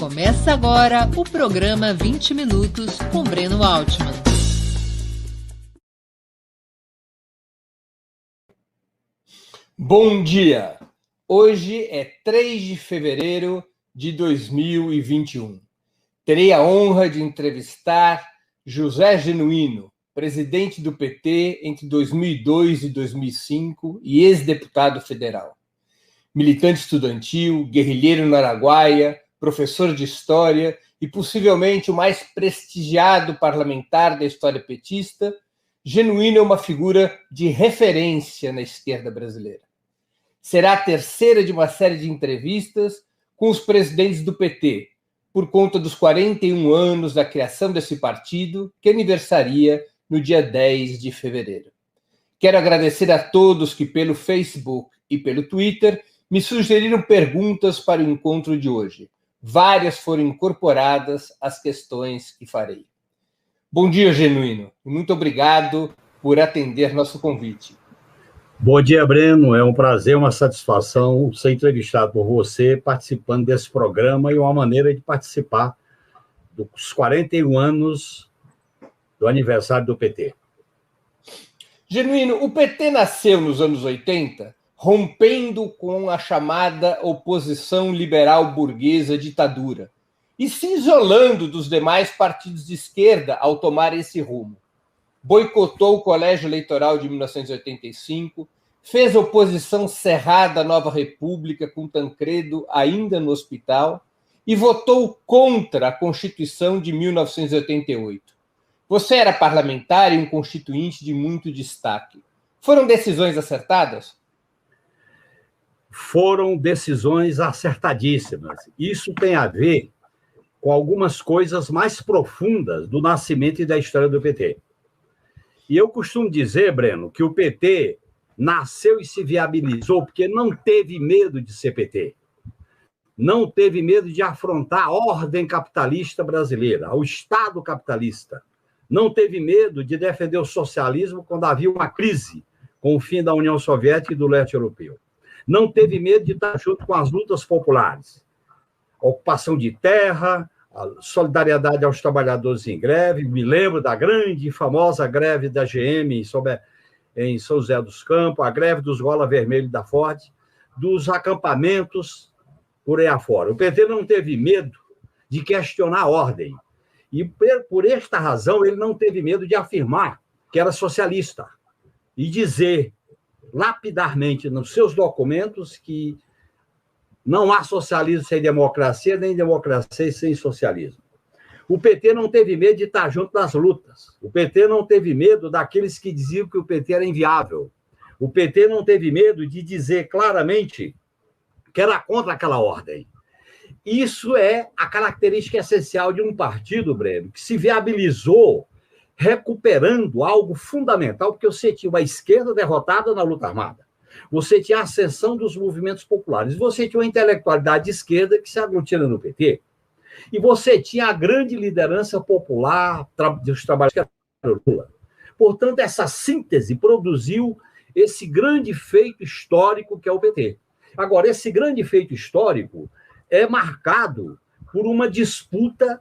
Começa agora o programa 20 Minutos com Breno Altman. Bom dia! Hoje é 3 de fevereiro de 2021. Terei a honra de entrevistar José Genuíno, presidente do PT entre 2002 e 2005 e ex-deputado federal. Militante estudantil, guerrilheiro no Araguaia, professor de história e possivelmente o mais prestigiado parlamentar da história petista, Genuíno é uma figura de referência na esquerda brasileira. Será a terceira de uma série de entrevistas com os presidentes do PT, por conta dos 41 anos da criação desse partido, que aniversaria no dia 10 de fevereiro. Quero agradecer a todos que pelo Facebook e pelo Twitter me sugeriram perguntas para o encontro de hoje. Várias foram incorporadas às questões que farei. Bom dia, Genuíno. Muito obrigado por atender nosso convite. Bom dia, Breno. É um prazer, uma satisfação ser entrevistado por você, participando desse programa e uma maneira de participar dos 41 anos do aniversário do PT. Genuíno, o PT nasceu nos anos 80, rompendo com a chamada oposição liberal burguesa à ditadura e se isolando dos demais partidos de esquerda ao tomar esse rumo. Boicotou o Colégio Eleitoral de 1985, fez oposição cerrada à Nova República com Tancredo ainda no hospital e votou contra a Constituição de 1988. Você era parlamentar e um constituinte de muito destaque. Foram decisões acertadas? Foram decisões acertadíssimas. Isso tem a ver com algumas coisas mais profundas do nascimento e da história do PT. E eu costumo dizer, Breno, que o PT nasceu e se viabilizou porque não teve medo de ser PT. Não teve medo de afrontar a ordem capitalista brasileira, o Estado capitalista. Não teve medo de defender o socialismo quando havia uma crise com o fim da União Soviética e do leste europeu. Não teve medo de estar junto com as lutas populares. Ocupação de terra, a solidariedade aos trabalhadores em greve. Me lembro da grande e famosa greve da GM em São José dos Campos, a greve dos Gola Vermelho da Ford, dos acampamentos por aí afora. O PT não teve medo de questionar a ordem. E, por esta razão, ele não teve medo de afirmar que era socialista e dizer lapidarmente nos seus documentos que não há socialismo sem democracia, nem democracia sem socialismo. O PT não teve medo de estar junto nas lutas. O PT não teve medo daqueles que diziam que o PT era inviável. O PT não teve medo de dizer claramente que era contra aquela ordem. Isso é a característica essencial de um partido, Breno, que se viabilizou recuperando algo fundamental, porque você tinha uma esquerda derrotada na luta armada. Você tinha a ascensão dos movimentos populares. Você tinha uma intelectualidade de esquerda que se aglutina no PT. E você tinha a grande liderança popular dos trabalhadores que era Lula. Portanto, essa síntese produziu esse grande feito histórico que é o PT. Agora, esse grande feito histórico é marcado por uma disputa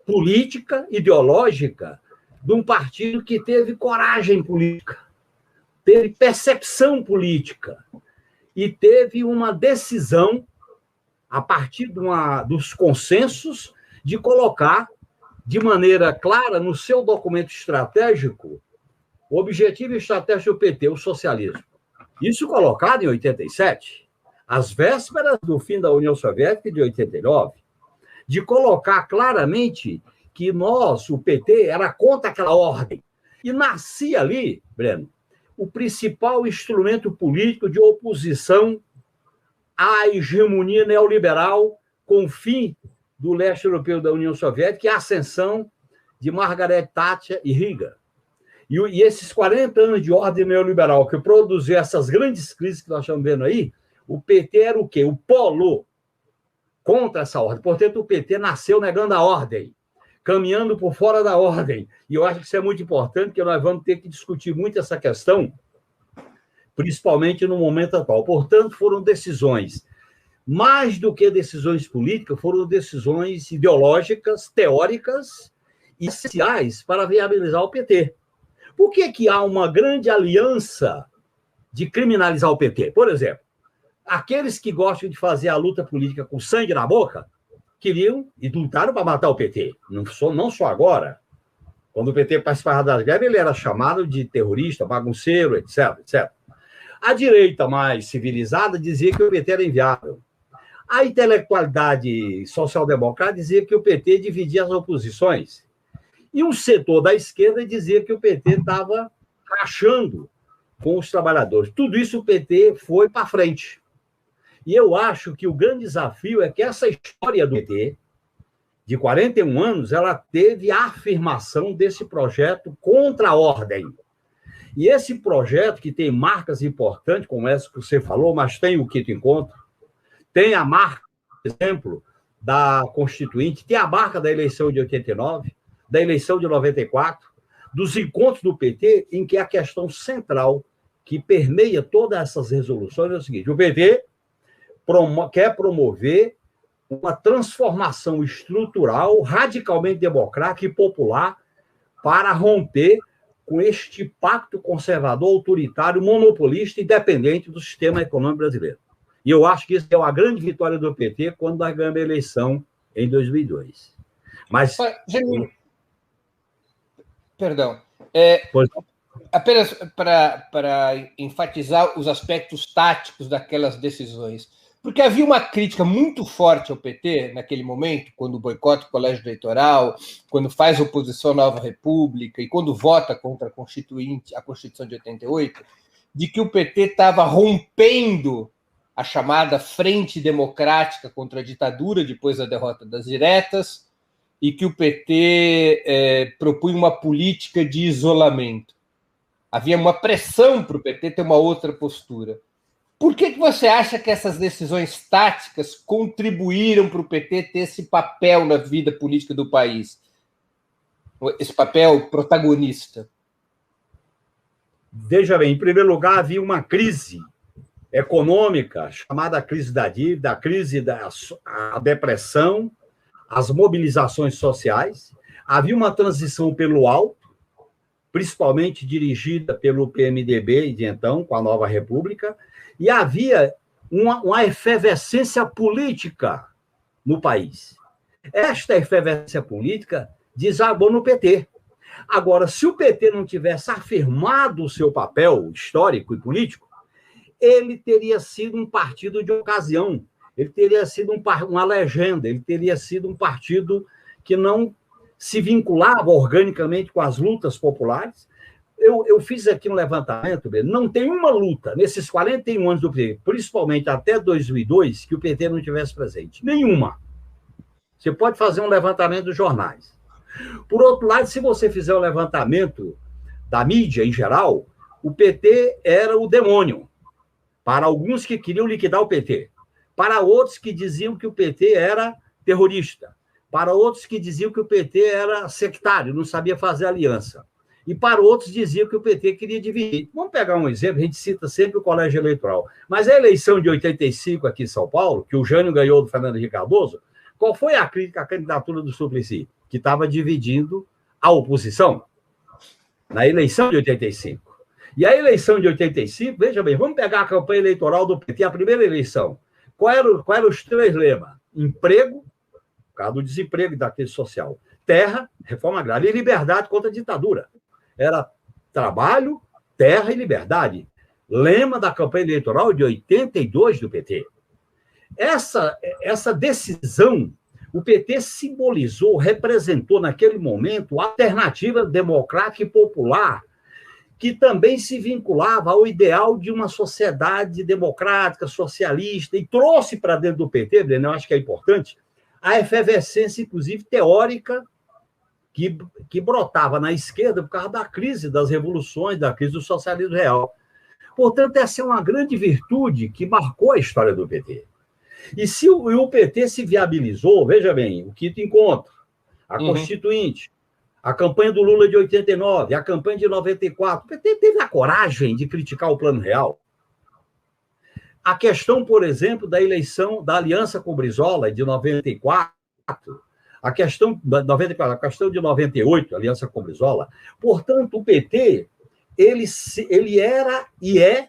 política, ideológica, de um partido que teve coragem política, teve percepção política e teve uma decisão, a partir dos consensos, de colocar de maneira clara no seu documento estratégico o objetivo estratégico do PT, o socialismo. Isso colocado em 87, às vésperas do fim da União Soviética de 89, de colocar claramente que o PT, era contra aquela ordem. E nascia ali, Breno, o principal instrumento político de oposição à hegemonia neoliberal com o fim do leste europeu da União Soviética e a ascensão de Margaret Thatcher e Reagan. E esses 40 anos de ordem neoliberal que produziu essas grandes crises que nós estamos vendo aí, o PT era o quê? O polo contra essa ordem. Portanto, o PT nasceu negando a ordem, caminhando por fora da ordem. E eu acho que isso é muito importante, porque nós vamos ter que discutir muito essa questão, principalmente no momento atual. Portanto, foram decisões mais do que decisões políticas, foram decisões ideológicas, teóricas e essenciais para viabilizar o PT. Por que que há uma grande aliança de criminalizar o PT? Por exemplo, aqueles que gostam de fazer a luta política com sangue na boca queriam e lutaram para matar o PT. Não só agora. Quando o PT participava das guerras, ele era chamado de terrorista, bagunceiro, etc, etc. A direita mais civilizada dizia que o PT era inviável. A intelectualidade social-democrata dizia que o PT dividia as oposições. E um setor da esquerda dizia que o PT estava rachando com os trabalhadores. Tudo isso o PT foi para frente. E eu acho que o grande desafio é que essa história do PT, de 41 anos, ela teve a afirmação desse projeto contra a ordem. E esse projeto, que tem marcas importantes, como essa que você falou, mas tem o Quinto Encontro, tem a marca, por exemplo, da Constituinte, tem a marca da eleição de 89, da eleição de 94, dos encontros do PT, em que a questão central que permeia todas essas resoluções é o seguinte: o PT quer promover uma transformação estrutural radicalmente democrática e popular para romper com este pacto conservador, autoritário, monopolista e dependente do sistema econômico brasileiro. E eu acho que isso é uma grande vitória do PT quando nós ganhamos a eleição em 2002. Mas... Perdão. Pois... Apenas para enfatizar os aspectos táticos daquelas decisões. Porque havia uma crítica muito forte ao PT naquele momento, quando boicota o colégio eleitoral, quando faz oposição à Nova República e quando vota contra a Constituição de 88, de que o PT estava rompendo a chamada Frente Democrática contra a ditadura depois da derrota das diretas e que o PT propunha uma política de isolamento. Havia uma pressão para o PT ter uma outra postura. Por que você acha que essas decisões táticas contribuíram para o PT ter esse papel na vida política do país? Esse papel protagonista? Veja bem, em primeiro lugar, havia uma crise econômica, chamada crise da dívida, a crise da depressão, as mobilizações sociais. Havia uma transição pelo alto, principalmente dirigida pelo PMDB, de então, com a Nova República, e havia uma efervescência política no país. Esta efervescência política desabou no PT. Agora, se o PT não tivesse afirmado o seu papel histórico e político, ele teria sido um partido de ocasião, ele teria sido uma legenda, ele teria sido um partido que não se vinculava organicamente com as lutas populares. Eu fiz aqui um levantamento, não tem uma luta nesses 41 anos do PT, principalmente até 2002, que o PT não tivesse presente. Nenhuma. Você pode fazer um levantamento dos jornais. Por outro lado, se você fizer um levantamento da mídia em geral, o PT era o demônio. Para alguns que queriam liquidar o PT. Para outros que diziam que o PT era terrorista. Para outros que diziam que o PT era sectário, não sabia fazer aliança. E para outros diziam que o PT queria dividir. Vamos pegar um exemplo, a gente cita sempre o colégio eleitoral. Mas a eleição de 85 aqui em São Paulo, que o Jânio ganhou do Fernando Henrique Cardoso, qual foi a crítica à candidatura do Suplicy? Que estava dividindo a oposição na eleição de 85. E a eleição de 85, veja bem, vamos pegar a campanha eleitoral do PT, a primeira eleição. Qual eram os três lemas? Emprego, por causa do desemprego e da crise social. Terra, reforma agrária, e liberdade contra a ditadura. Era trabalho, terra e liberdade. Lema da campanha eleitoral de 82 do PT. Essa decisão, o PT simbolizou, representou naquele momento a alternativa democrática e popular, que também se vinculava ao ideal de uma sociedade democrática, socialista, e trouxe para dentro do PT, eu acho que é importante, a efervescência, inclusive, teórica, que brotava na esquerda por causa da crise das revoluções, da crise do socialismo real. Portanto, essa é uma grande virtude que marcou a história do PT. E se o PT se viabilizou, veja bem, o Quinto Encontro, a Constituinte, a campanha do Lula de 89, a campanha de 94, o PT teve a coragem de criticar o Plano Real. A questão, por exemplo, da eleição da aliança com Brizola de 94, a questão da 94, a questão de 98, aliança com Brizola. Portanto, o PT, ele era e é,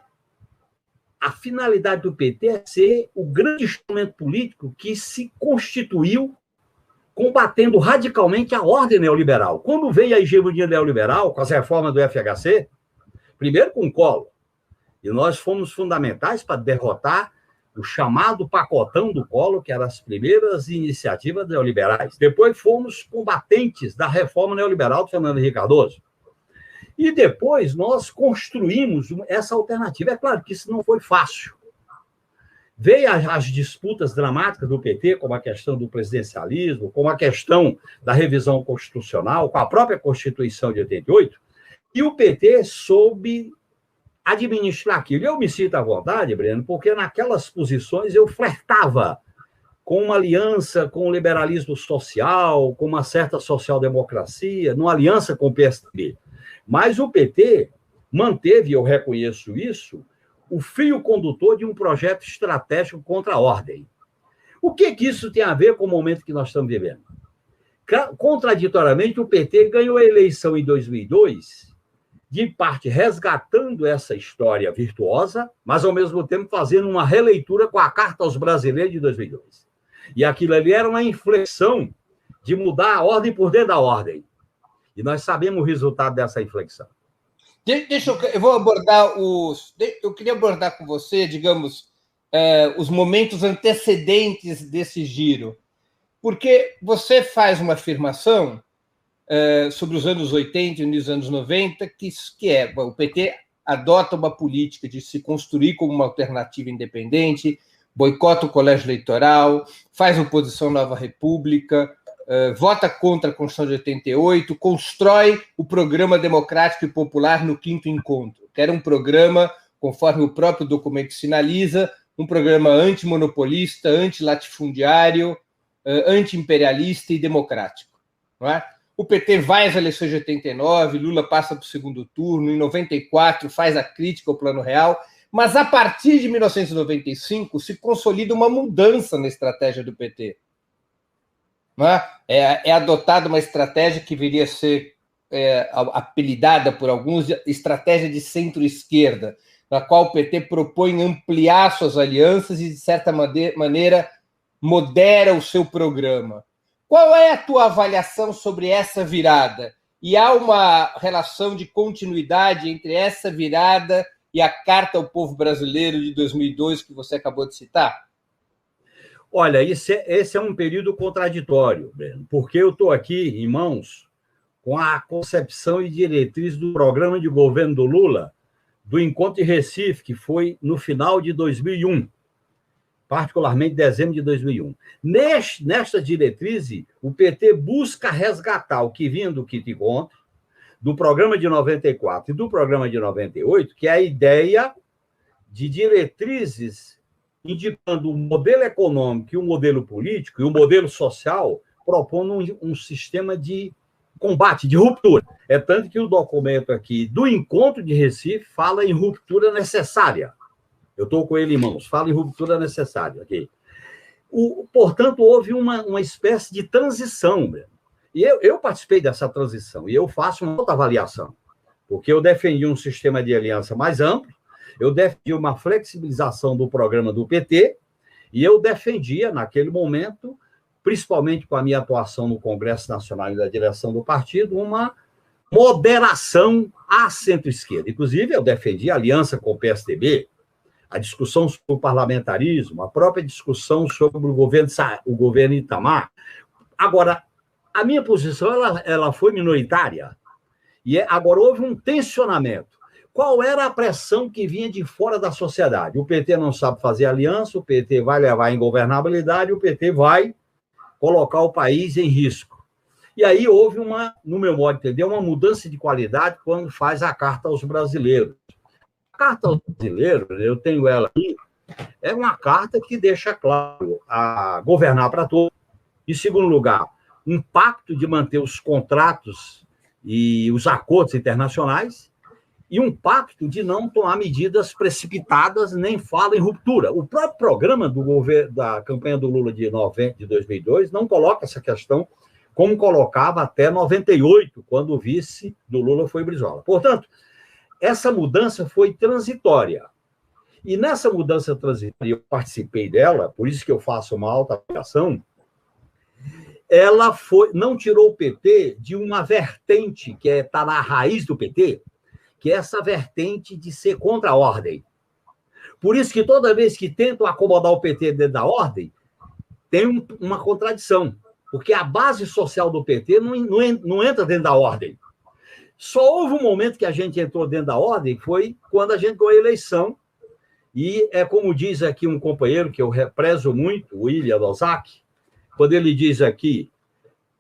a finalidade do PT é ser o grande instrumento político que se constituiu combatendo radicalmente a ordem neoliberal. Quando veio a hegemonia neoliberal, com as reformas do FHC, primeiro com o Collor, e nós fomos fundamentais para derrotar o chamado pacotão do Collor, que eram as primeiras iniciativas neoliberais. Depois fomos combatentes da reforma neoliberal do Fernando Henrique Cardoso. E depois nós construímos essa alternativa. É claro que isso não foi fácil. Veio as disputas dramáticas do PT, como a questão do presidencialismo, como a questão da revisão constitucional, com a própria Constituição de 88, e o PT soube administrar aquilo. Eu me sinto à vontade, Breno, porque naquelas posições eu flertava com uma aliança com o liberalismo social, com uma certa social-democracia, numa aliança com o PSDB. Mas o PT manteve, eu reconheço isso, o fio condutor de um projeto estratégico contra a ordem. O que isso tem a ver com o momento que nós estamos vivendo? Contraditoriamente, o PT ganhou a eleição em 2002, de parte resgatando essa história virtuosa, mas, ao mesmo tempo, fazendo uma releitura com a Carta aos Brasileiros de 2002. E aquilo ali era uma inflexão de mudar a ordem por dentro da ordem. E nós sabemos o resultado dessa inflexão. Eu vou abordar eu queria abordar com você, digamos, os momentos antecedentes desse giro, porque você faz uma afirmação sobre os anos 80 e os anos 90, que é o PT adota uma política de se construir como uma alternativa independente, boicota o colégio eleitoral, faz oposição à Nova República, vota contra a Constituição de 88, constrói o Programa Democrático e Popular no Quinto Encontro, que era um programa, conforme o próprio documento sinaliza, um programa antimonopolista, antilatifundiário, anti-imperialista e democrático. Não é? O PT vai às eleições de 89, Lula passa para o segundo turno, em 94 faz a crítica ao Plano Real, mas a partir de 1995 se consolida uma mudança na estratégia do PT. É adotada uma estratégia que viria a ser apelidada por alguns de estratégia de centro-esquerda, na qual o PT propõe ampliar suas alianças e, de certa maneira, modera o seu programa. Qual é a tua avaliação sobre essa virada? E há uma relação de continuidade entre essa virada e a Carta ao Povo Brasileiro de 2002 que você acabou de citar? Olha, esse é um período contraditório, Breno, porque eu estou aqui em mãos com a concepção e diretriz do programa de governo do Lula, do Encontro de Recife, que foi no final de 2001, particularmente em dezembro de 2001. Nesta diretriz, o PT busca resgatar o que vinha do Quinto Encontro, do programa de 94 e do programa de 98, que é a ideia de diretrizes indicando um modelo econômico e um modelo político e um modelo social, propondo um sistema de combate, de ruptura. É tanto que o documento aqui do Encontro de Recife fala em ruptura necessária. Eu estou com ele em mãos, fala em ruptura necessária. Okay? Portanto, houve uma espécie de transição. E eu participei dessa transição, e eu faço uma outra avaliação, porque eu defendi um sistema de aliança mais amplo, eu defendi uma flexibilização do programa do PT, e eu defendia, naquele momento, principalmente com a minha atuação no Congresso Nacional e da direção do partido, uma moderação à centro-esquerda. Inclusive, eu defendi a aliança com o PSDB, a discussão sobre o parlamentarismo, a própria discussão sobre o governo Itamar. Agora, a minha posição ela foi minoritária, e agora houve um tensionamento. Qual era a pressão que vinha de fora da sociedade? O PT não sabe fazer aliança, o PT vai levar a ingovernabilidade, o PT vai colocar o país em risco. E aí houve no meu modo de entender, uma mudança de qualidade quando faz a Carta aos Brasileiros. A Carta aos Brasileiros, eu tenho ela aqui, é uma carta que deixa claro a governar para todos. Em segundo lugar, um pacto de manter os contratos e os acordos internacionais. e um pacto de não tomar medidas precipitadas, nem fala em ruptura. O próprio programa do governo, da campanha do Lula de 2002 não coloca essa questão como colocava até 98, quando o vice do Lula foi Brizola. Portanto, essa mudança foi transitória. E nessa mudança transitória, eu participei dela, por isso que eu faço uma alta avaliação, ela não tirou o PT de uma vertente que está na raiz do PT, que é essa vertente de ser contra a ordem. Por isso que toda vez que tentam acomodar o PT dentro da ordem, tem uma contradição, porque a base social do PT não entra dentro da ordem. Só houve um momento que a gente entrou dentro da ordem, foi quando a gente ganhou a eleição, e é como diz aqui um companheiro que eu prezo muito, o William Lozak, quando ele diz aqui,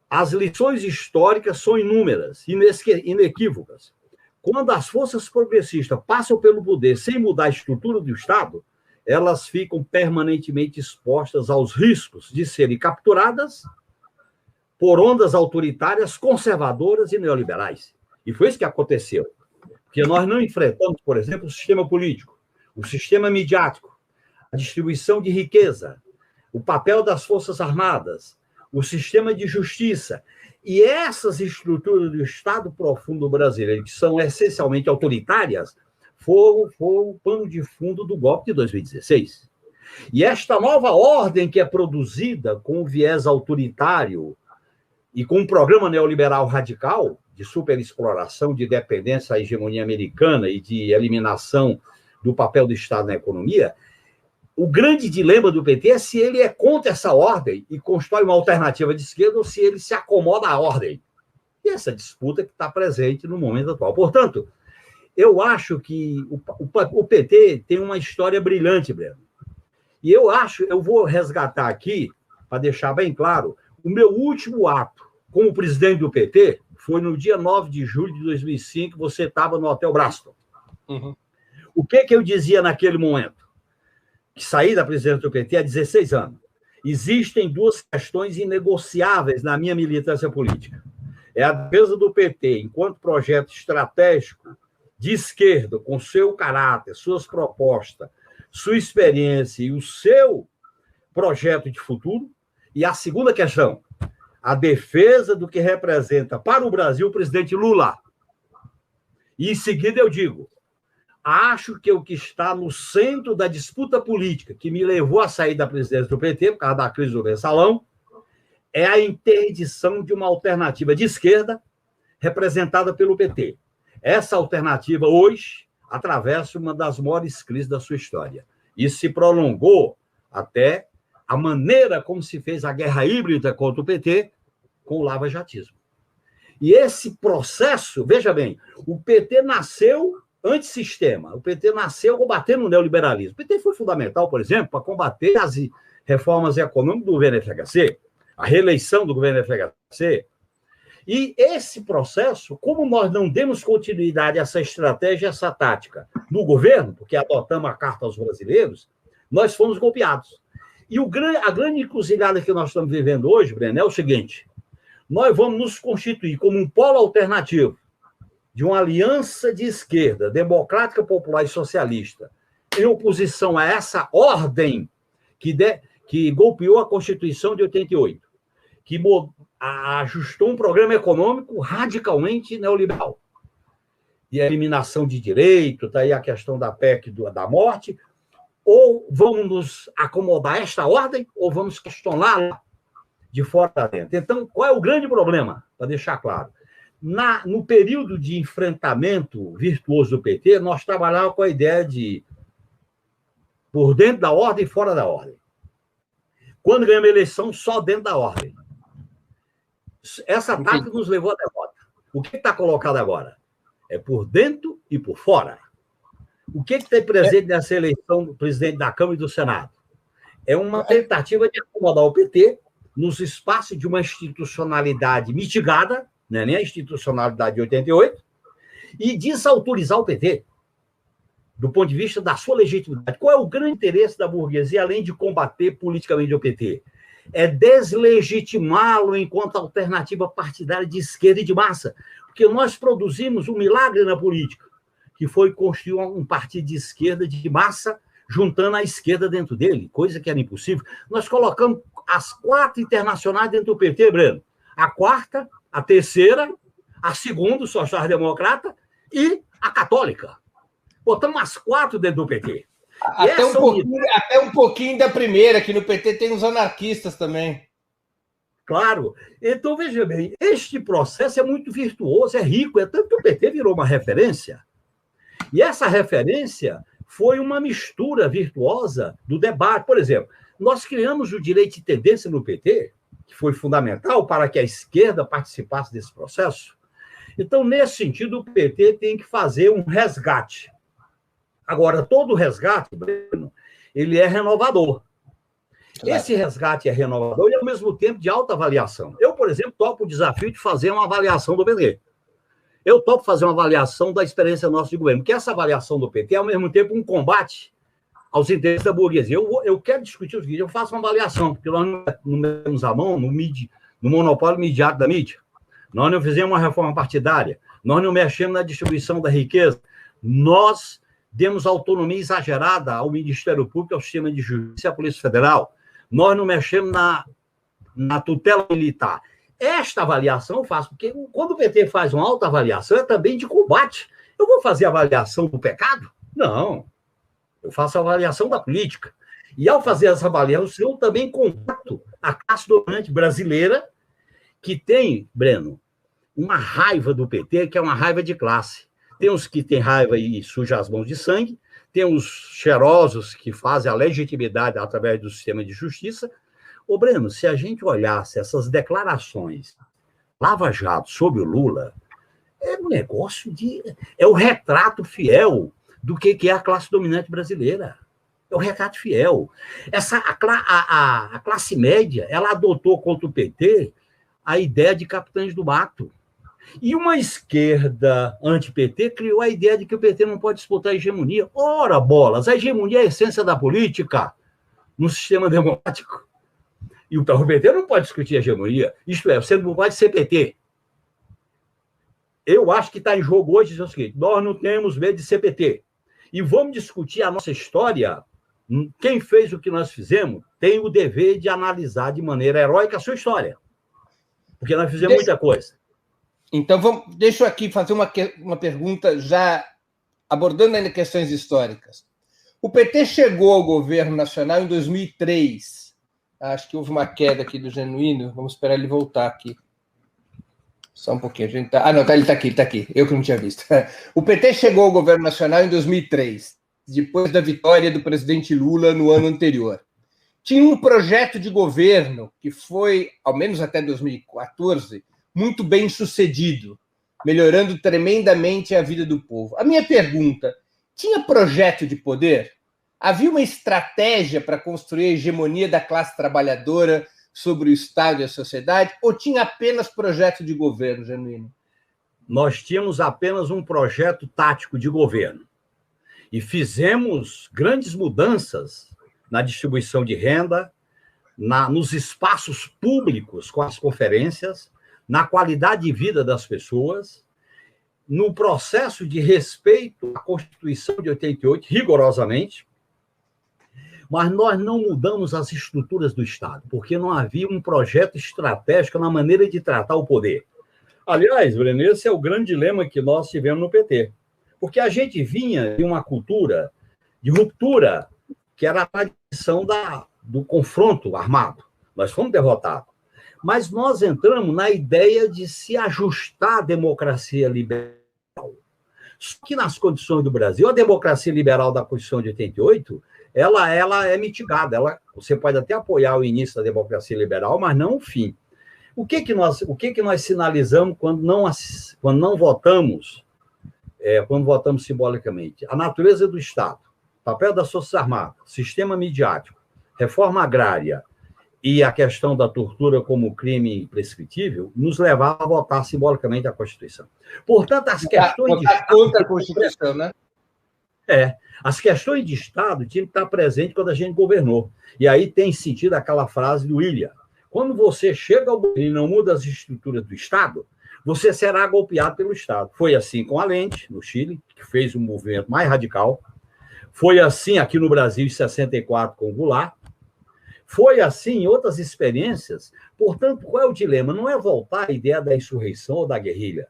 as lições históricas são inúmeras, inequívocas. Quando as forças progressistas passam pelo poder sem mudar a estrutura do Estado, elas ficam permanentemente expostas aos riscos de serem capturadas por ondas autoritárias, conservadoras e neoliberais. E foi isso que aconteceu. Porque nós não enfrentamos, por exemplo, o sistema político, o sistema midiático, a distribuição de riqueza, o papel das Forças Armadas, o sistema de justiça. E essas estruturas do Estado profundo brasileiro, que são essencialmente autoritárias, foram o pano de fundo do golpe de 2016. E esta nova ordem que é produzida com o viés autoritário e com um programa neoliberal radical de superexploração, de dependência à hegemonia americana e de eliminação do papel do Estado na economia, o grande dilema do PT é se ele é contra essa ordem e constrói uma alternativa de esquerda ou se ele se acomoda à ordem. E essa disputa que está presente no momento atual. Portanto, eu acho que o PT tem uma história brilhante, Breno. E eu vou resgatar aqui, para deixar bem claro, o meu último ato como presidente do PT foi no dia 9 de julho de 2005, você estava no Hotel Braston. Uhum. O que eu dizia naquele momento? Que saí da presidência do PT há 16 anos. Existem duas questões inegociáveis na minha militância política. É a defesa do PT enquanto projeto estratégico de esquerda, com seu caráter, suas propostas, sua experiência e o seu projeto de futuro. E a segunda questão, a defesa do que representa para o Brasil o presidente Lula. E em seguida eu digo, acho que o que está no centro da disputa política que me levou a sair da presidência do PT, por causa da crise do mensalão, é a interdição de uma alternativa de esquerda representada pelo PT. Essa alternativa, hoje, atravessa uma das maiores crises da sua história. Isso se prolongou até a maneira como se fez a guerra híbrida contra o PT com o lava-jatismo. E esse processo, veja bem, o PT nasceu antissistema. O PT nasceu combatendo o neoliberalismo. O PT foi fundamental, por exemplo, para combater as reformas econômicas do governo FHC, a reeleição do governo FHC. E esse processo, como nós não demos continuidade a essa estratégia, essa tática no governo, porque adotamos a Carta aos Brasileiros, nós fomos golpeados. E a grande encruzilhada que nós estamos vivendo hoje, Breno, é o seguinte: nós vamos nos constituir como um polo alternativo de uma aliança de esquerda, democrática, popular e socialista, em oposição a essa ordem que golpeou a Constituição de 88, que ajustou um programa econômico radicalmente neoliberal. E a eliminação de direito, está aí a questão da PEC da morte. Ou vamos nos acomodar a esta ordem, ou vamos questioná-la de fora para dentro. Então, qual é o grande problema? Para deixar claro. No período de enfrentamento virtuoso do PT, nós trabalhávamos com a ideia de por dentro da ordem e fora da ordem. Quando ganhamos a eleição, só dentro da ordem. Essa tática nos levou à derrota. O que está colocado agora? É por dentro e por fora. O que tem presente nessa eleição do presidente da Câmara e do Senado? É uma tentativa de acomodar o PT nos espaços de uma institucionalidade mitigada, né, nem a institucionalidade de 88, e desautorizar o PT, do ponto de vista da sua legitimidade. Qual é o grande interesse da burguesia, além de combater politicamente o PT? É deslegitimá-lo enquanto alternativa partidária de esquerda e de massa. Porque nós produzimos um milagre na política, que foi construir um partido de esquerda de massa, juntando a esquerda dentro dele, coisa que era impossível. Nós colocamos as 4 internacionais dentro do PT, Breno. A quarta, a terceira, a segunda, o social-democrata, e a católica. Botamos as 4 dentro do PT. Até um pouquinho da primeira, que no PT tem os anarquistas também. Claro. Então, veja bem, este processo é muito virtuoso, é rico, é tanto que o PT virou uma referência. E essa referência foi uma mistura virtuosa do debate. Por exemplo, nós criamos o direito de tendência no PT, que foi fundamental para que a esquerda participasse desse processo. Então, nesse sentido, o PT tem que fazer um resgate. Agora, todo resgate, Breno, ele é renovador. Claro. Esse resgate é renovador e, ao mesmo tempo, de alta avaliação. Eu, por exemplo, topo o desafio de fazer uma avaliação do PT. Eu topo fazer uma avaliação da experiência nossa de governo, porque essa avaliação do PT é, ao mesmo tempo, um combate aos interesses da burguesia. Eu quero discutir o seguinte, eu faço uma avaliação, porque nós não metemos a mão no monopólio midiático da mídia. Nós não fizemos uma reforma partidária, nós não mexemos na distribuição da riqueza, nós demos autonomia exagerada ao Ministério Público, ao sistema de justiça e à Polícia Federal. Nós não mexemos na tutela militar. Esta avaliação eu faço, porque quando o PT faz uma autoavaliação, é também de combate. Eu vou fazer avaliação do pecado? Não. Eu faço a avaliação da política. E, ao fazer essa avaliação, eu também combato a classe dominante brasileira, que tem, Breno, uma raiva do PT, que é uma raiva de classe. Tem os que têm raiva e sujam as mãos de sangue, tem os cheirosos que fazem a legitimidade através do sistema de justiça. Ô, Breno, se a gente olhasse essas declarações Lava Jato sobre o Lula, é um negócio de... É o retrato fiel do que é a classe dominante brasileira. É o retrato fiel. A classe média, ela adotou contra o PT a ideia de capitães do mato. E uma esquerda anti-PT criou a ideia de que o PT não pode disputar a hegemonia. Ora, bolas, a hegemonia é a essência da política no sistema democrático. E o PT não pode discutir a hegemonia. Isto é, você não pode ser PT. Eu acho que está em jogo hoje dizer o seguinte, nós não temos medo de ser PT. E vamos discutir a nossa história. Quem fez o que nós fizemos tem o dever de analisar de maneira heróica a sua história. Porque nós fizemos muita coisa. Então, deixa eu aqui fazer uma pergunta já abordando ainda questões históricas. O PT chegou ao governo nacional em 2003. Acho que houve uma queda aqui do Genuíno. Vamos esperar ele voltar aqui. Só um pouquinho. Ele está aqui. Eu que não tinha visto. O PT chegou ao governo nacional em 2003, depois da vitória do presidente Lula no ano anterior. Tinha um projeto de governo que foi, ao menos até 2014, muito bem sucedido, melhorando tremendamente a vida do povo. A minha pergunta, tinha projeto de poder? Havia uma estratégia para construir a hegemonia da classe trabalhadora sobre o Estado e a sociedade, ou tinha apenas projeto de governo, Genuíno? Nós tínhamos apenas um projeto tático de governo. E fizemos grandes mudanças na distribuição de renda, nos espaços públicos com as conferências, na qualidade de vida das pessoas, no processo de respeito à Constituição de 88, rigorosamente, mas nós não mudamos as estruturas do Estado, porque não havia um projeto estratégico na maneira de tratar o poder. Aliás, Breno, esse é o grande dilema que nós tivemos no PT, porque a gente vinha de uma cultura de ruptura, que era a tradição do confronto armado. Nós fomos derrotados. Mas nós entramos na ideia de se ajustar à democracia liberal. Só que nas condições do Brasil, a democracia liberal da Constituição de 88, ela é mitigada. Você pode até apoiar o início da democracia liberal, mas não o fim. O que nós sinalizamos quando não votamos, quando votamos simbolicamente? A natureza do Estado, papel das Forças Armadas, sistema midiático, reforma agrária, e a questão da tortura como crime prescritível nos levava a votar simbolicamente a Constituição. Portanto, as questões de Estado... Contra a Constituição, né? As questões de Estado tinham que estar presentes quando a gente governou. E aí tem sentido aquela frase do William. Quando você chega ao governo e não muda as estruturas do Estado, você será golpeado pelo Estado. Foi assim com Allende, no Chile, que fez um movimento mais radical. Foi assim aqui no Brasil, em 64, com o Goulart. Foi assim em outras experiências. Portanto, qual é o dilema? Não é voltar à ideia da insurreição ou da guerrilha.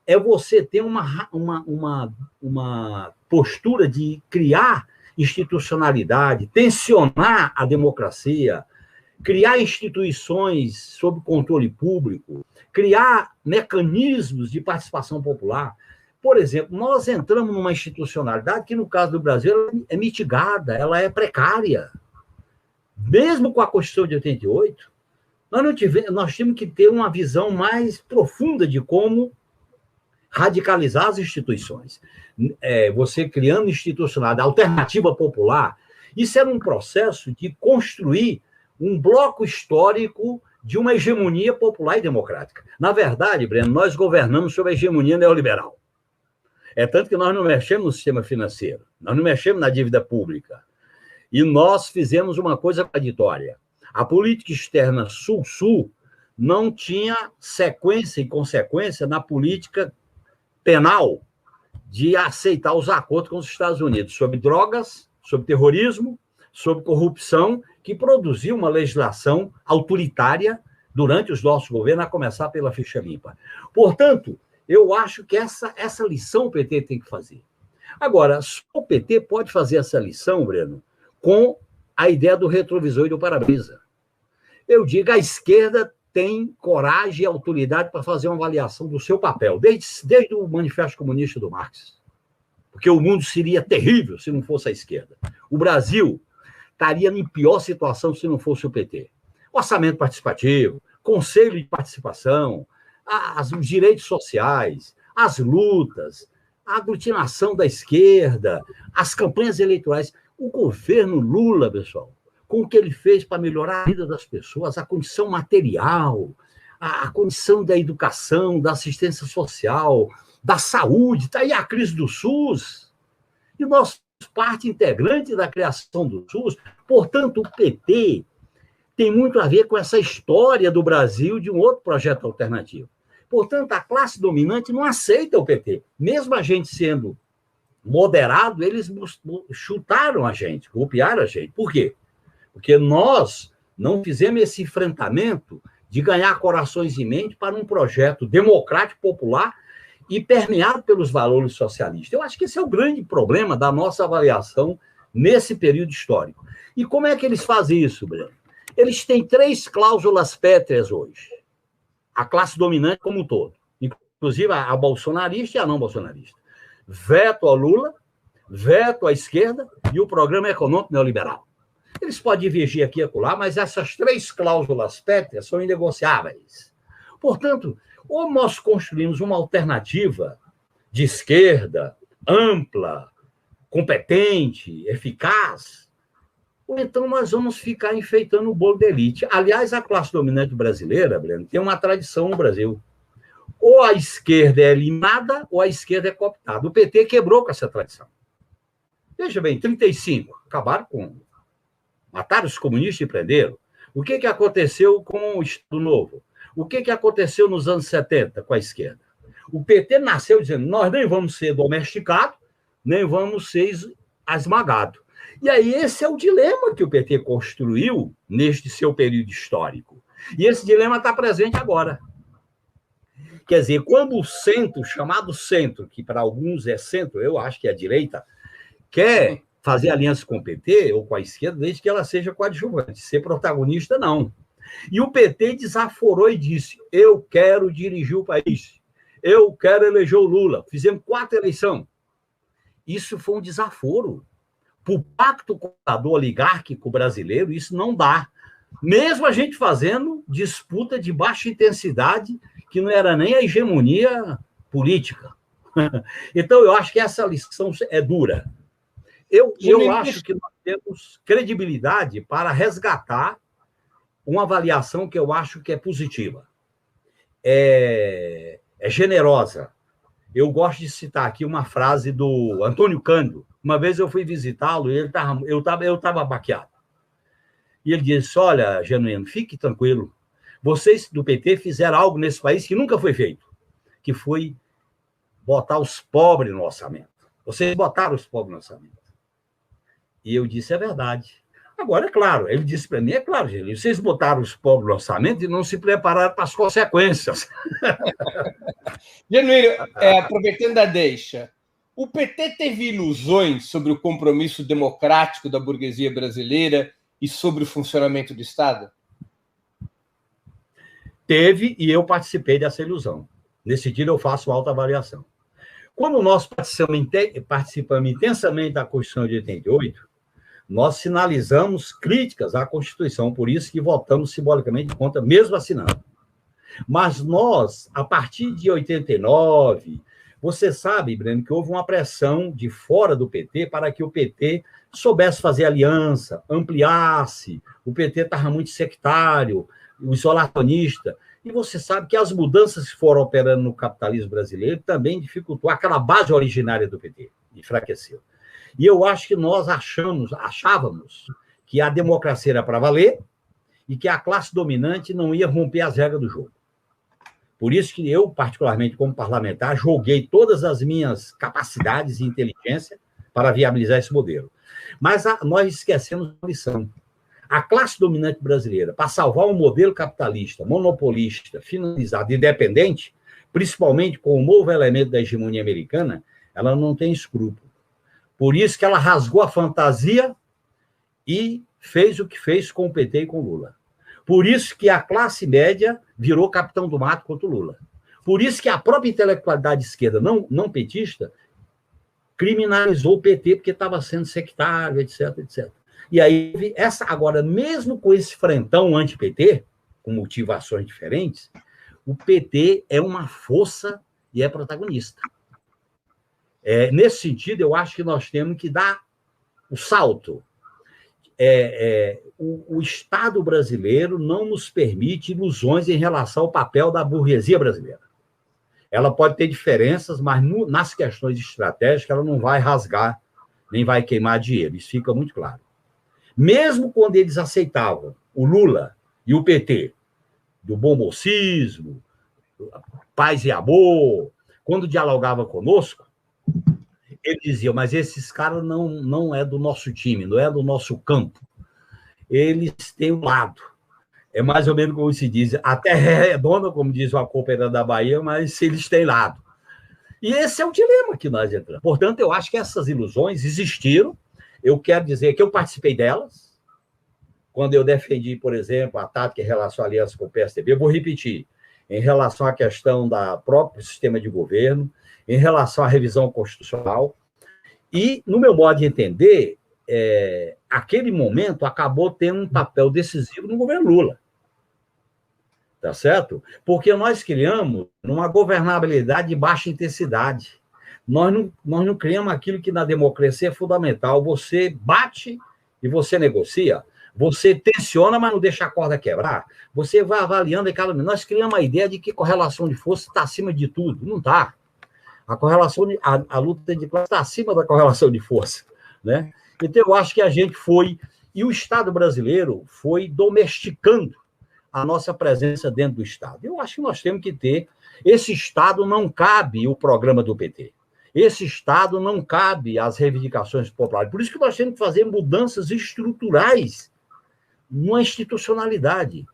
É você ter uma postura de criar institucionalidade, tensionar a democracia, criar instituições sob controle público, criar mecanismos de participação popular. Por exemplo, nós entramos numa institucionalidade que, no caso do Brasil, é mitigada, ela é precária. Mesmo com a Constituição de 88, nós tínhamos que ter uma visão mais profunda de como radicalizar as instituições. Você criando institucionalidade, alternativa popular, isso era um processo de construir um bloco histórico de uma hegemonia popular e democrática. Na verdade, Breno, nós governamos sob a hegemonia neoliberal. É tanto que nós não mexemos no sistema financeiro, nós não mexemos na dívida pública. E nós fizemos uma coisa contraditória. A política externa Sul-Sul não tinha sequência e consequência na política penal de aceitar os acordos com os Estados Unidos sobre drogas, sobre terrorismo, sobre corrupção, que produziu uma legislação autoritária durante os nossos governos, a começar pela ficha limpa. Portanto, eu acho que essa lição o PT tem que fazer. Agora, só o PT pode fazer essa lição, Breno, com a ideia do retrovisor e do para-brisa. Eu digo, a esquerda tem coragem e autoridade para fazer uma avaliação do seu papel, desde o Manifesto Comunista do Marx. Porque o mundo seria terrível se não fosse a esquerda. O Brasil estaria em pior situação se não fosse o PT. Orçamento participativo, conselho de participação, os direitos sociais, as lutas, a aglutinação da esquerda, as campanhas eleitorais. O governo Lula, pessoal, com o que ele fez para melhorar a vida das pessoas, a condição material, a condição da educação, da assistência social, da saúde, está aí a crise do SUS. E nós parte integrante da criação do SUS. Portanto, o PT tem muito a ver com essa história do Brasil de um outro projeto alternativo. Portanto, a classe dominante não aceita o PT. Mesmo a gente sendo moderado, eles chutaram a gente, golpearam a gente. Por quê? Porque nós não fizemos esse enfrentamento de ganhar corações e mente para um projeto democrático, popular e permeado pelos valores socialistas. Eu acho que esse é o grande problema da nossa avaliação nesse período histórico. E como é que eles fazem isso, Breno? Eles têm 3 cláusulas pétreas hoje. A classe dominante como um todo, inclusive a bolsonarista e a não bolsonarista. Veto ao Lula, veto à esquerda e o programa econômico neoliberal. Eles podem divergir aqui e acolá, mas essas 3 cláusulas pétreas são inegociáveis. Portanto, ou nós construímos uma alternativa de esquerda, ampla, competente, eficaz, ou então nós vamos ficar enfeitando o bolo da elite. Aliás, a classe dominante brasileira, Breno, tem uma tradição no Brasil. Ou a esquerda é eliminada, ou a esquerda é cooptada. O PT quebrou com essa tradição. Veja bem, 35, acabaram com... Mataram os comunistas e prenderam. O que aconteceu com o Estado Novo? O que aconteceu nos anos 70 com a esquerda? O PT nasceu dizendo, nós nem vamos ser domesticados, nem vamos ser esmagados. E aí esse é o dilema que o PT construiu neste seu período histórico. E esse dilema está presente agora. Quer dizer, quando o centro, chamado centro, que para alguns é centro, eu acho que é a direita, quer fazer aliança com o PT ou com a esquerda, desde que ela seja coadjuvante, ser protagonista, não. E o PT desaforou e disse, eu quero dirigir o país, eu quero eleger o Lula. Fizemos 4 eleições. Isso foi um desaforo. Para o pacto contador oligárquico brasileiro, isso não dá. Mesmo a gente fazendo disputa de baixa intensidade, que não era nem a hegemonia política. Então, eu acho que essa lição é dura. Eu acho que nós temos credibilidade para resgatar uma avaliação que eu acho que é positiva. É generosa. Eu gosto de citar aqui uma frase do Antônio Cândido. Uma vez eu fui visitá-lo e eu estava baqueado. E ele disse, olha, Genuíno, fique tranquilo. Vocês do PT fizeram algo nesse país que nunca foi feito. que foi botar os pobres no orçamento. Vocês botaram os pobres no orçamento. E eu disse, é verdade. Agora, é claro, ele disse para mim, é claro, gente, vocês botaram os pobres no orçamento e não se prepararam para as consequências. Genuíno, aproveitando a deixa, o PT teve ilusões sobre o compromisso democrático da burguesia brasileira e sobre o funcionamento do Estado? Teve, e eu participei dessa ilusão. Nesse dia eu faço alta avaliação. Quando nós participamos intensamente da Constituição de 88, nós sinalizamos críticas à Constituição, por isso que votamos simbolicamente contra, mesmo assinando. Mas nós, a partir de 89, você sabe, Breno, que houve uma pressão de fora do PT para que o PT soubesse fazer aliança, ampliasse, o PT estava muito sectário, o isolacionista, e você sabe que as mudanças que foram operando no capitalismo brasileiro também dificultou aquela base originária do PT, enfraqueceu. E eu acho que nós achávamos que a democracia era para valer e que a classe dominante não ia romper as regras do jogo. Por isso que eu, particularmente como parlamentar, joguei todas as minhas capacidades e inteligência para viabilizar esse modelo. Mas nós esquecemos uma lição. A classe dominante brasileira, para salvar um modelo capitalista, monopolista, finalizado, independente, principalmente com o novo elemento da hegemonia americana, ela não tem escrúpulo. Por isso que ela rasgou a fantasia e fez o que fez com o PT e com o Lula. Por isso que a classe média virou capitão do mato contra o Lula. Por isso que a própria intelectualidade esquerda não petista criminalizou o PT porque estava sendo sectário, etc, etc. E aí, agora, mesmo com esse frentão anti-PT, com motivações diferentes, o PT é uma força e é protagonista. Nesse sentido, eu acho que nós temos que dar o salto. O Estado brasileiro não nos permite ilusões em relação ao papel da burguesia brasileira. Ela pode ter diferenças, mas nas questões estratégicas ela não vai rasgar, nem vai queimar dinheiro. Isso fica muito claro. Mesmo quando eles aceitavam o Lula e o PT, do bom mocismo, paz e amor, quando dialogava conosco, ele dizia, mas esses caras não é do nosso time, não é do nosso campo. Eles têm um lado. É mais ou menos como se diz, a terra é redonda, como diz uma copeira da Bahia, mas eles têm lado. E esse é o dilema que nós entramos. Portanto, eu acho que essas ilusões existiram. Eu quero dizer que eu participei delas. Quando eu defendi, por exemplo, a tática em relação à aliança com o PSDB, eu vou repetir, em relação à questão do próprio sistema de governo, em relação à revisão constitucional. E, no meu modo de entender, aquele momento acabou tendo um papel decisivo no governo Lula. Tá certo? Porque nós criamos uma governabilidade de baixa intensidade. Nós não criamos aquilo que na democracia é fundamental. Você bate e você negocia. Você tensiona, mas não deixa a corda quebrar. Você vai avaliando em cada momento. Nós criamos a ideia de que correlação de força está acima de tudo. Não está. A luta de classe está acima da correlação de força, né? Então, eu acho que a gente foi... E o Estado brasileiro foi domesticando a nossa presença dentro do Estado. Eu acho que nós temos que ter... Esse Estado não cabe o programa do PT. Esse Estado não cabe as reivindicações populares. Por isso que nós temos que fazer mudanças estruturais na institucionalidade.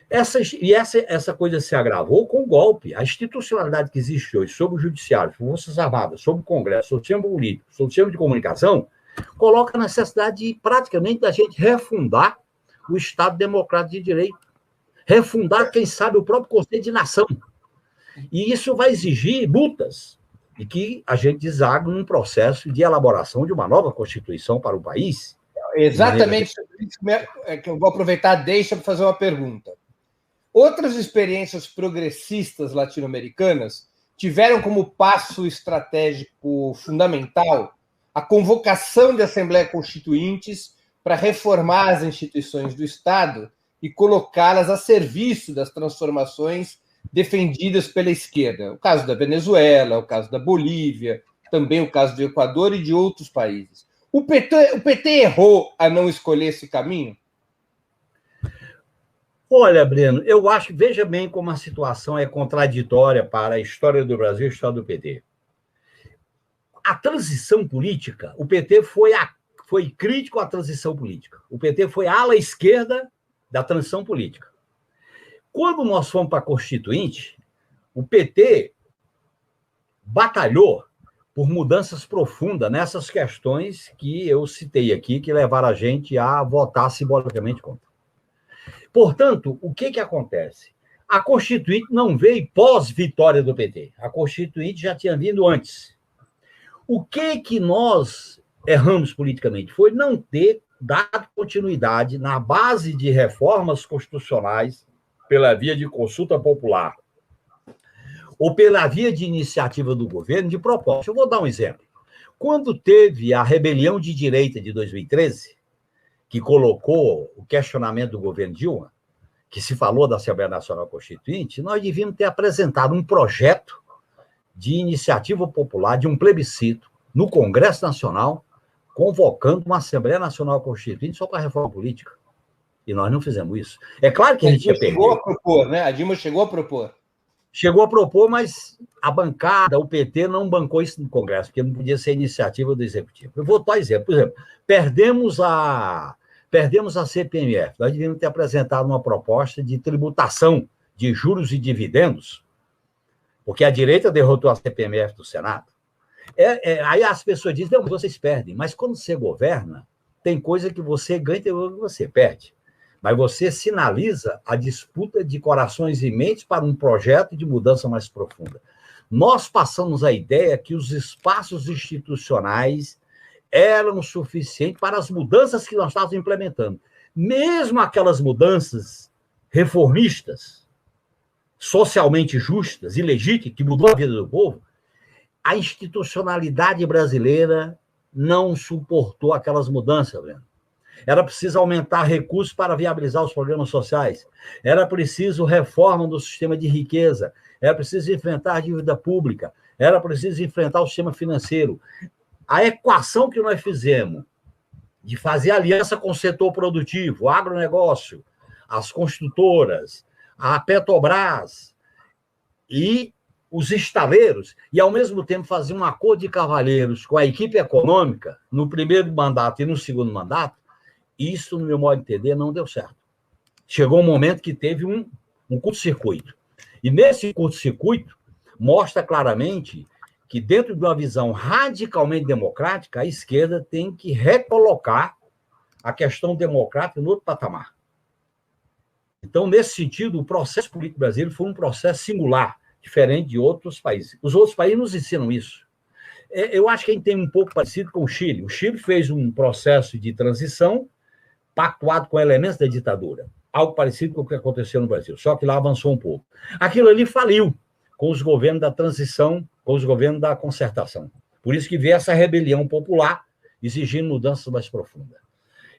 Essa coisa se agravou com o golpe. A institucionalidade que existe hoje sobre o Judiciário, Forças Armadas, sobre o Congresso, sobre o sistema político, sobre o sistema de comunicação, coloca a necessidade de, praticamente, da gente refundar o Estado Democrático de Direito. Refundar, quem sabe, o próprio conceito de nação. E isso vai exigir multas e que a gente desague num processo de elaboração de uma nova Constituição para o país. Exatamente sobre isso que eu vou aproveitar, deixa para fazer uma pergunta. Outras experiências progressistas latino-americanas tiveram como passo estratégico fundamental a convocação de Assembleias Constituintes para reformar as instituições do Estado e colocá-las a serviço das transformações defendidas pela esquerda. O caso da Venezuela, o caso da Bolívia, também o caso do Equador e de outros países. O PT errou a não escolher esse caminho? Olha, Breno, eu acho que veja bem como a situação é contraditória para a história do Brasil e a história do PT. A transição política, o PT foi crítico à transição política. O PT foi a ala esquerda da transição política. Quando nós fomos para a Constituinte, o PT batalhou por mudanças profundas nessas questões que eu citei aqui, que levaram a gente a votar simbolicamente contra. Portanto, o que acontece? A Constituinte não veio pós-vitória do PT. A Constituinte já tinha vindo antes. O que nós erramos politicamente foi não ter dado continuidade na base de reformas constitucionais pela via de consulta popular ou pela via de iniciativa do governo de proposta. Eu vou dar um exemplo. Quando teve a rebelião de direita de 2013, que colocou o questionamento do governo Dilma, que se falou da Assembleia Nacional Constituinte, nós devíamos ter apresentado um projeto de iniciativa popular, de um plebiscito, no Congresso Nacional, convocando uma Assembleia Nacional Constituinte só para a reforma política. E nós não fizemos isso. É claro que a gente ia perder. Chegou a propor, né? A Dilma chegou a propor. Chegou a propor, mas a bancada, o PT, não bancou isso no Congresso, porque não podia ser iniciativa do Executivo. Eu vou dar exemplo. Por exemplo, perdemos a CPMF. Nós devíamos ter apresentado uma proposta de tributação de juros e dividendos, porque a direita derrotou a CPMF do Senado. Aí as pessoas dizem, não, vocês perdem. Mas quando você governa, tem coisa que você ganha e tem coisa que você perde. Mas você sinaliza a disputa de corações e mentes para um projeto de mudança mais profunda. Nós passamos a ideia que os espaços institucionais eram suficientes para as mudanças que nós estávamos implementando. Mesmo aquelas mudanças reformistas, socialmente justas e legítimas, que mudou a vida do povo, a institucionalidade brasileira não suportou aquelas mudanças, Breno. Era preciso aumentar recursos para viabilizar os programas sociais. Era preciso reforma do sistema de riqueza. Era preciso enfrentar a dívida pública. Era preciso enfrentar o sistema financeiro. A equação que nós fizemos de fazer aliança com o setor produtivo, o agronegócio, as construtoras, a Petrobras e os estaleiros, e, ao mesmo tempo, fazer um acordo de cavalheiros com a equipe econômica no primeiro mandato e no segundo mandato, isso, no meu modo de entender, não deu certo. Chegou um momento que teve um curto-circuito. E nesse curto-circuito, mostra claramente que, dentro de uma visão radicalmente democrática, a esquerda tem que recolocar a questão democrática no outro patamar. Então, nesse sentido, o processo político brasileiro foi um processo singular, diferente de outros países. Os outros países nos ensinam isso. Eu acho que a gente tem um pouco parecido com o Chile. O Chile fez um processo de transição pactuado com elementos da ditadura. Algo parecido com o que aconteceu no Brasil, só que lá avançou um pouco. Aquilo ali faliu com os governos da transição, com os governos da concertação. Por isso que veio essa rebelião popular exigindo mudanças mais profundas.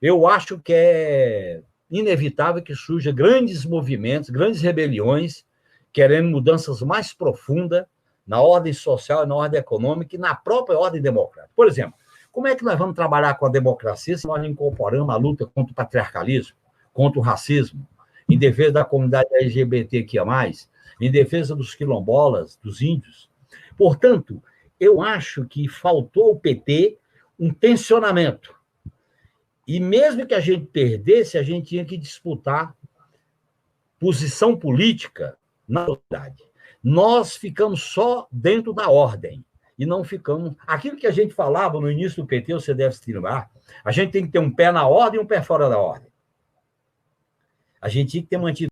Eu acho que é inevitável que surjam grandes movimentos, grandes rebeliões, querendo mudanças mais profundas na ordem social, na ordem econômica e na própria ordem democrática. Por exemplo, como é que nós vamos trabalhar com a democracia se nós não incorporamos a luta contra o patriarcalismo, contra o racismo, em defesa da comunidade LGBTQIA+, em defesa dos quilombolas, dos índios? Portanto, eu acho que faltou ao PT um tensionamento. E mesmo que a gente perdesse, a gente tinha que disputar posição política na sociedade. Nós ficamos só dentro da ordem. E não ficamos... Aquilo que a gente falava no início do PT, você deve se lembrar, a gente tem que ter um pé na ordem e um pé fora da ordem. A gente tinha que ter mantido